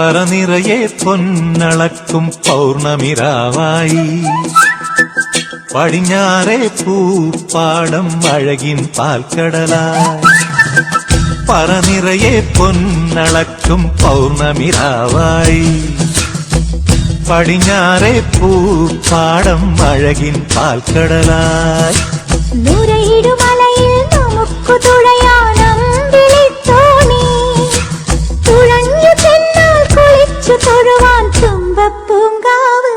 പറനിറയെ പൊന്നളക്കും പൗർണമിരാവായി പടിഞ്ഞാറേ പൂപ്പാടം അഴകിൻ പാൽക്കടലായി പറനിറയെ പൊന്നളക്കും പൗർണമിരാവായി പടിഞ്ഞാറേ പൂപ്പാടം അഴകിൻ പാൽക്കടലായി നുരയിടുമലയിൽ നമുക്കു തുഴയാനമ്പിളി തോണി തുഴഞ്ഞു ചെന്നാൽ കുളിച്ചു തൊഴുവാൻ തുമ്പപ്പൂങ്കാവ്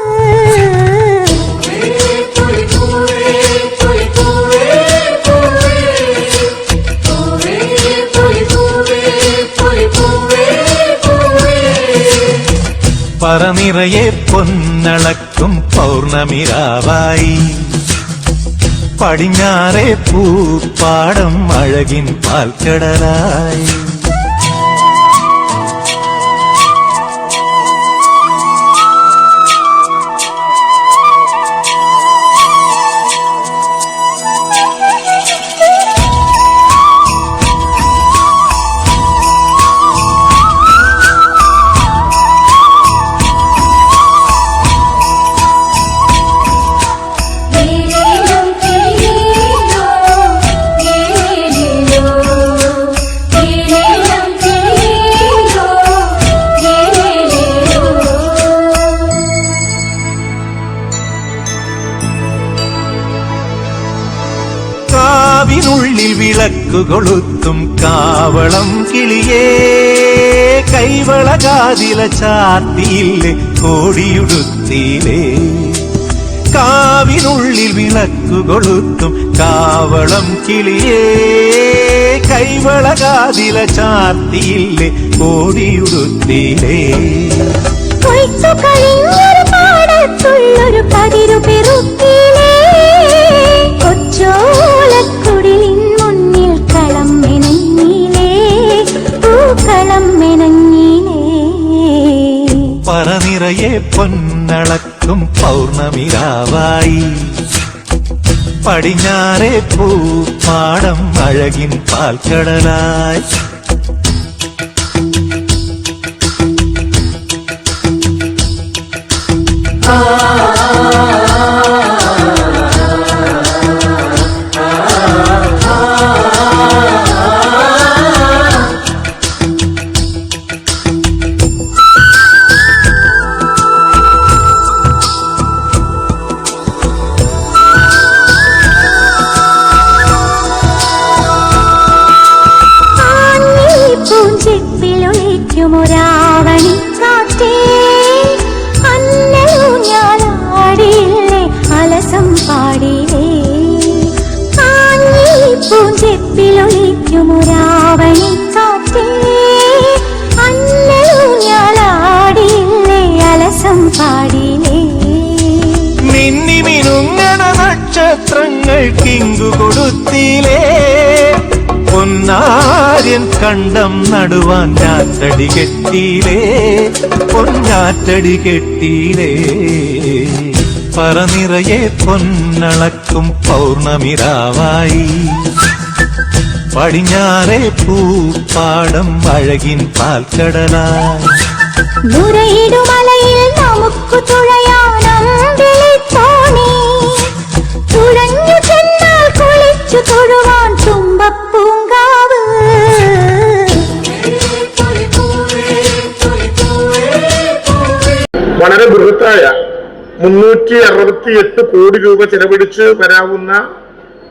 പറനിറയെ പൊന്നളക്കും പൗർണമിരാവായി പടിഞ്ഞാറേ പൂപ്പാടം അഴകിൻ പാൽക്കടലായി ിനുള്ളിൽ വിളക്കു കൊളുത്തും കാവളം കിളിയേ കൈവളകാതില ചാർത്തിയില്ലേ കോടിയുടുത്തിയിലേ കാവിനുള്ളിൽ വിളക്കു കൊളുത്തും കാവളം കിളിയേ കൈവളകാതില ചാർത്തിയില്ലേ കോടിയുടുത്തിയിലേ പാടത്തുള്ളൊരു പതിരു പെറുക്കിലേ കൊച്ചോലക്കുടിലിൻ മുന്നിൽ കളം മെനഞ്ഞിലേ പൂക്കളം മെനഞ്ഞിലേ പറനിറയെ പൊന്നളക്കും പൗർണമിരാവായി പടിഞ്ഞാറേ പൂപ്പാടം അഴകിൻ പാൽക്കടലായി ൊരാവണി കാറ്റേ അന്നൂഞ്ഞാലാടിയില്ലേ അലസം പാടിയില്ലേ പൂഞ്ചെപ്പിലൊളിക്കുമൊരാവണി കാറ്റേ അന്നൂഞ്ഞാലാടിയില്ലേ അലസം പാടിയില്ലേ മിന്നി മിനുങ്ങണ നക്ഷത്രങ്ങൾക്കിങ്കു കൊടുത്തിലേ പൊന്നാര്യൻ കണ്ടം നടുവാൻ ഞാറ്റടി കെട്ടിയിലേ പൊന്നാറ്റടി കെട്ടിയിലേ പറനിറയെ പൊന്നളക്കും പൗർണമിരാവായി പടിഞ്ഞാറേ പൂപ്പാടം അഴകിൻ പാൽക്കടലായി നുരയിടുമലയിൽ നമുക്കു തുഴയാനമ്പിളി തോണി തുഴഞ്ഞു ചെന്നാൽ കുളിച്ചു തൊഴുവാൻ തുമ്പപ്പൂങ്കാവ് വളരെ ബൃഹത്തായ 368 കോടി രൂപ ചെലവഴിച്ച് വരാവുന്ന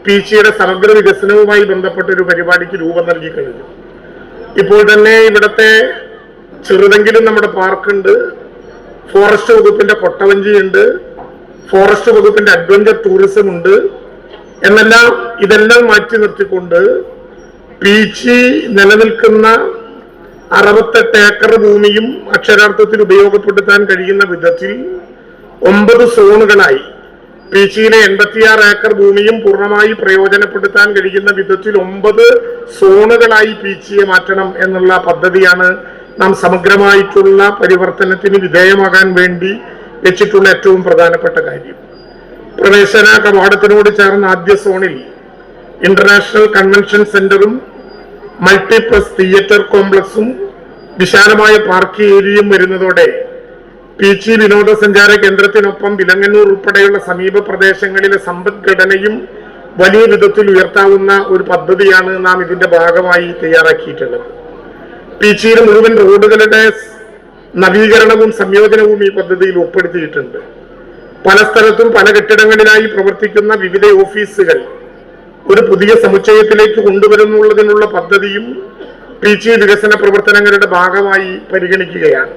പീച്ചിയുടെ സമഗ്ര വികസനവുമായി ബന്ധപ്പെട്ട ഒരു പരിപാടിക്ക് രൂപം നൽകി കഴിഞ്ഞു. ഇപ്പോൾ തന്നെ ഇവിടത്തെ ചെറുതെങ്കിലും നമ്മുടെ പാർക്കുണ്ട്, ഫോറസ്റ്റ് വകുപ്പിന്റെ കൊട്ടവഞ്ചിയുണ്ട്, ഫോറസ്റ്റ് വകുപ്പിന്റെ അഡ്വഞ്ചർ ടൂറിസം ഉണ്ട് എന്നെല്ലാം ഇതെല്ലാം മാറ്റി നിർത്തിക്കൊണ്ട് പീച്ചി നിലനിൽക്കുന്ന 68 ഏക്കർ ഭൂമിയും അക്ഷരാർത്ഥത്തിൽ ഉപയോഗപ്പെടുത്താൻ കഴിയുന്ന വിധത്തിൽ 9 സോണുകളായി പീച്ചിയിലെ 86 ഏക്കർ ഭൂമിയും പൂർണ്ണമായി പ്രയോജനപ്പെടുത്താൻ കഴിയുന്ന വിധത്തിൽ 9 സോണുകളായി പീച്ചിയെ മാറ്റണം എന്നുള്ള പദ്ധതിയാണ് നാം സമഗ്രമായിട്ടുള്ള പരിവർത്തനത്തിന് വിധേയമാകാൻ വേണ്ടി വെച്ചിട്ടുള്ള ഏറ്റവും പ്രധാനപ്പെട്ട കാര്യം. പ്രവേശന കവാടത്തിനോട് ചേർന്ന ആദ്യ സോണിൽ ഇന്റർനാഷണൽ കൺവെൻഷൻ സെന്ററും മൾട്ടിപ്ലസ് തിയേറ്റർ കോംപ്ലക്സും വിശാലമായ പാർക്ക് ഏരിയയും വരുന്നതോടെ പീച്ചി വിനോദസഞ്ചാര കേന്ദ്രത്തിനൊപ്പം വിലങ്ങന്നൂർ ഉൾപ്പെടെയുള്ള സമീപ പ്രദേശങ്ങളിലെ സമ്പദ്ഘടനയും വലിയ വിധത്തിൽ ഉയർത്താവുന്ന ഒരു പദ്ധതിയാണ് നാം ഇതിന്റെ ഭാഗമായി തയ്യാറാക്കിയിട്ടുള്ളത്. പീച്ചിയിലെ മുഴുവൻ റോഡുകളുടെ നവീകരണവും സംയോജനവും ഈ പദ്ധതിയിൽ ഉൾപ്പെടുത്തിയിട്ടുണ്ട്. പല സ്ഥലത്തും പല കെട്ടിടങ്ങളിലായി പ്രവർത്തിക്കുന്ന വിവിധ ഓഫീസുകൾ ഒരു പുതിയ സമുച്ചയത്തിലേക്ക് കൊണ്ടുവരുന്നുള്ളതിനുള്ള പദ്ധതിയും പീച്ചി വികസന പ്രവർത്തനങ്ങളുടെ ഭാഗമായി പരിഗണിക്കുകയാണ്.